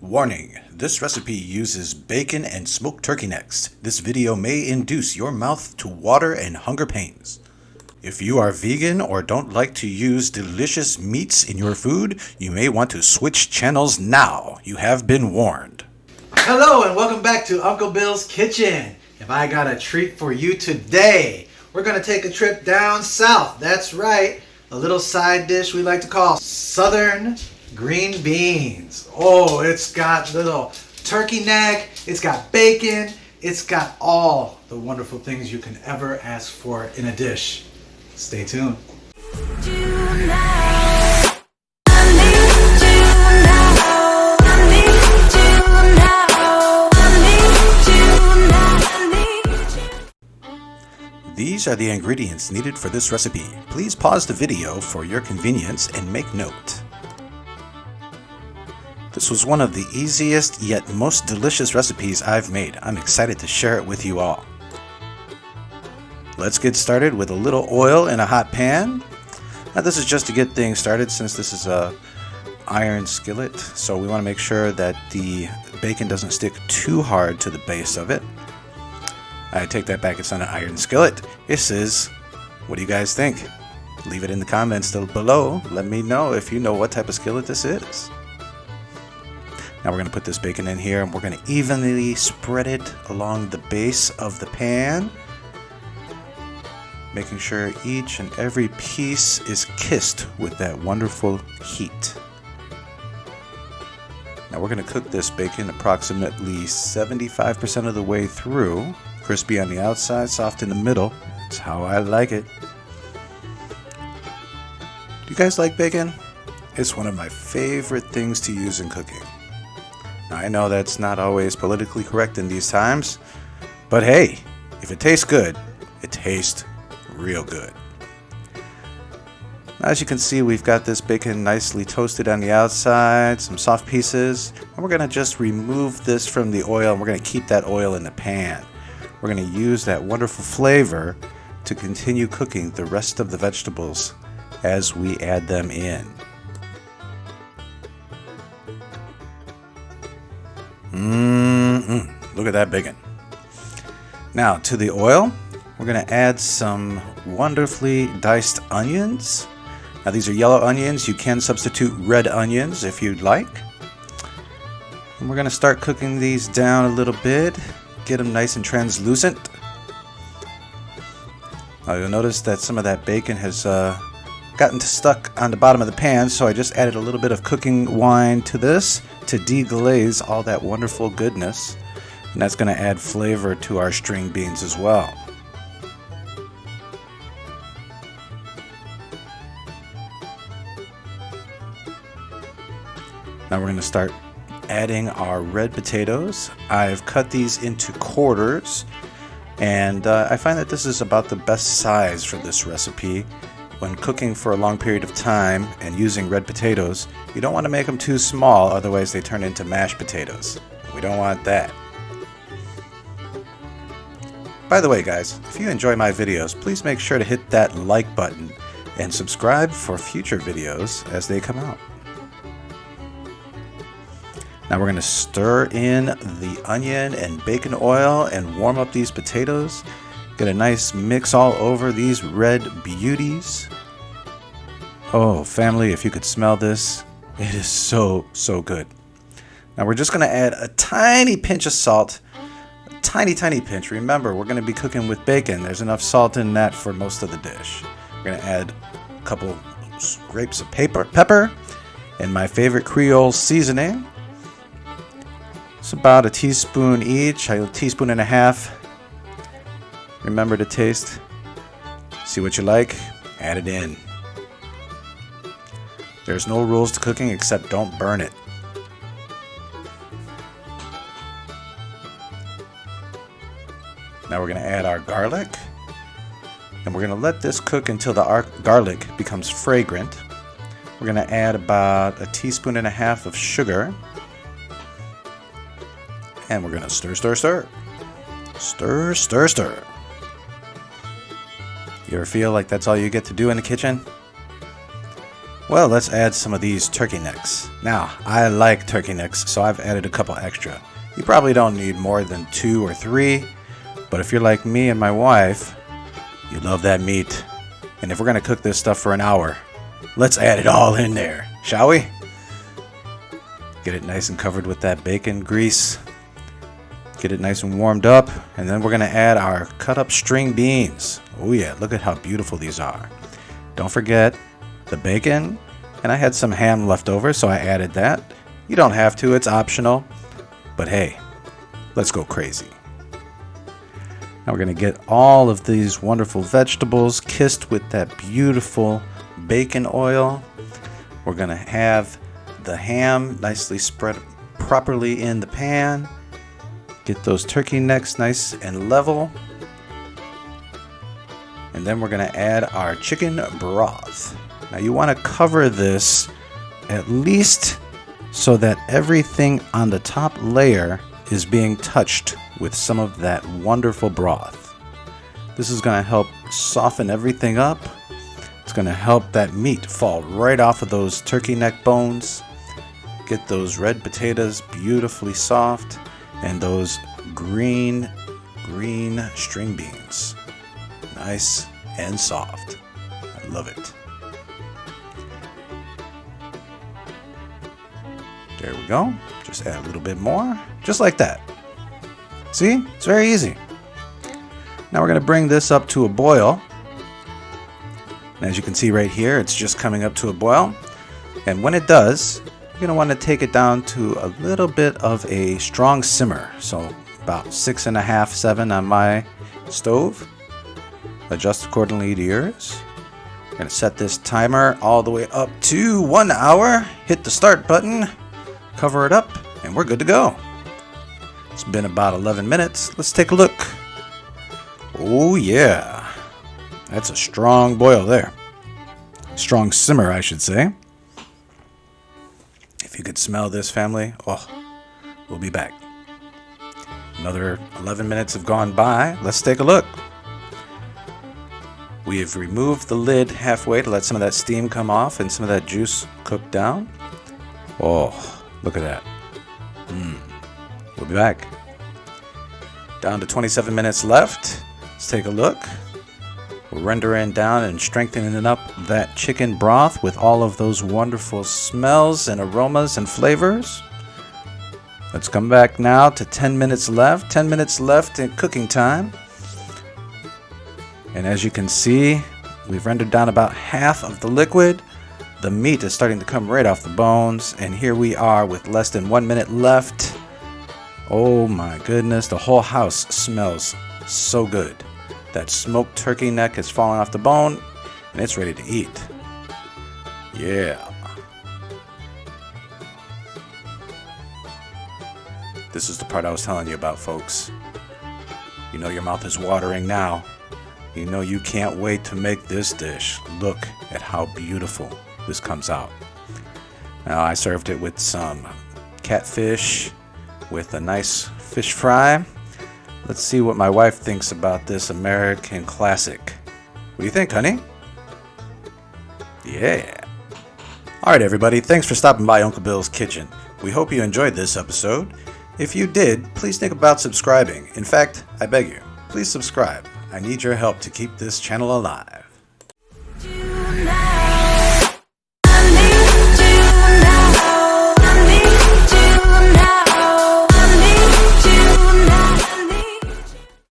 Warning, this recipe uses bacon and smoked turkey necks. This video may induce your mouth to water and hunger pains. If you are vegan or don't like to use delicious meats in your food, you may want to switch channels now. You have been warned. Hello and welcome back to Uncle Bill's Kitchen. Have I got a treat for you today? We're going to take a trip down south. That's right, a little side dish we like to call Southern green beans. Oh, it's got little turkey neck, it's got bacon, it's got all the wonderful things you can ever ask for in a dish. Stay tuned. These are the ingredients needed for this recipe. Please pause the video for your convenience and make note. This was one of the easiest yet most delicious recipes I've made. I'm excited to share it with you all. Let's get started with a little oil in a hot pan. Now this is just to get things started since this is a iron skillet, so we want to make sure that the bacon doesn't stick too hard to the base of it. I take that back, it's not an iron skillet. This is, what do you guys think? Leave it in the comments below. Let me know if you know what type of skillet this is. Now we're going to put this bacon in here and we're going to evenly spread it along the base of the pan, making sure each and every piece is kissed with that wonderful heat. Now we're going to cook this bacon approximately 75% of the way through. Crispy on the outside, soft in the middle. That's how I like it. Do you guys like bacon? It's one of my favorite things to use in cooking. Now, I know that's not always politically correct in these times, but hey, if it tastes good, it tastes real good. Now, as you can see, we've got this bacon nicely toasted on the outside, some soft pieces, and we're going to just remove this from the oil and we're going to keep that oil in the pan. We're going to use that wonderful flavor to continue cooking the rest of the vegetables as we add them in. Look at that bacon. Now to the oil, we're going to add some wonderfully diced onions. Now these are yellow onions. You can substitute red onions if you'd like. And we're going to start cooking these down a little bit. Get them nice and translucent. Now you'll notice that some of that bacon has gotten stuck on the bottom of the pan, so I just added a little bit of cooking wine to this to deglaze all that wonderful goodness, and that's going to add flavor to our string beans as well. Now we're going to start adding our red potatoes. I've cut these into quarters, and I find that this is about the best size for this recipe. When cooking for a long period of time and using red potatoes, you don't want to make them too small, otherwise they turn into mashed potatoes. We don't want that. By the way, guys, if you enjoy my videos, please make sure to hit that like button and subscribe for future videos as they come out. Now we're going to stir in the onion and bacon oil and warm up these potatoes. Get a nice mix all over these red beauties. Oh, family, if you could smell this, it is so good. Now we're just going to add a tiny pinch of salt. A tiny pinch. Remember, we're going to be cooking with bacon. There's enough salt in that for most of the dish. We're going to add a couple scrapes of pepper and my favorite Creole seasoning. It's about a teaspoon each, a teaspoon and a half. Remember to taste. See what you like, add it in. There's no rules to cooking except don't burn it. Now we're going to add our garlic. And we're going to let this cook until the garlic becomes fragrant. We're going to add about a teaspoon and a half of sugar. And we're going to stir. Stir. You ever feel like that's all you get to do in the kitchen? Well, let's add some of these turkey necks. Now, I like turkey necks, so I've added a couple extra. You probably don't need more than 2 or 3, but if you're like me and my wife, you love that meat. And if we're gonna cook this stuff for an hour, let's add it all in there, shall we? Get it nice and covered with that bacon grease. Get it nice and warmed up, and then we're gonna add our cut up string beans. Oh yeah, look at how beautiful these are. Don't forget the bacon, and I had some ham left over, so I added that. You don't have to, it's optional, but hey, let's go crazy. Now we're gonna get all of these wonderful vegetables kissed with that beautiful bacon oil. We're gonna have the ham nicely spread properly in the pan. Get those turkey necks nice and level. And then we're gonna add our chicken broth. Now you want to cover this at least so that everything on the top layer is being touched with some of that wonderful broth. This is going to help soften everything up. It's going to help that meat fall right off of those turkey neck bones. Get those red potatoes beautifully soft and those green string beans. Nice and soft. I love it. There we go. Just add a little bit more, just like that. See? It's very easy. Now we're going to bring this up to a boil. And as you can see right here, it's just coming up to a boil. And when it does, you're going to want to take it down to a little bit of a strong simmer. So about 6.5, 7 on my stove. Adjust accordingly to yours. I'm going to set this timer all the way up to 1 hour. Hit the start button. Cover it up, and we're good to go. It's been about 11 minutes. Let's take a look. Oh yeah, that's a strong boil there. Strong simmer, I should say. If you could smell this, family, oh, we'll be back. Another 11 minutes have gone by. Let's take a look. We have removed the lid halfway to let some of that steam come off and some of that juice cook down. Oh. Look at that. We'll be back. Down to 27 minutes left. Let's take a look. We're rendering down and strengthening up that chicken broth with all of those wonderful smells and aromas and flavors. Let's come back now to 10 minutes left. 10 minutes left in cooking time. And as you can see, we've rendered down about half of the liquid. The meat is starting to come right off the bones, and here we are with less than 1 minute left. Oh my goodness, the whole house smells so good. That smoked turkey neck is falling off the bone, and it's ready to eat. Yeah. This is the part I was telling you about, folks. You know your mouth is watering now. You know you can't wait to make this dish. Look at how beautiful this comes out. Now I served it with some catfish with a nice fish fry. Let's see what my wife thinks about this American classic. What do you think, honey? Yeah. Alright everybody, thanks for stopping by Uncle Bill's Kitchen. We hope you enjoyed this episode. If you did, please think about subscribing. In fact, I beg you, please subscribe. I need your help to keep this channel alive.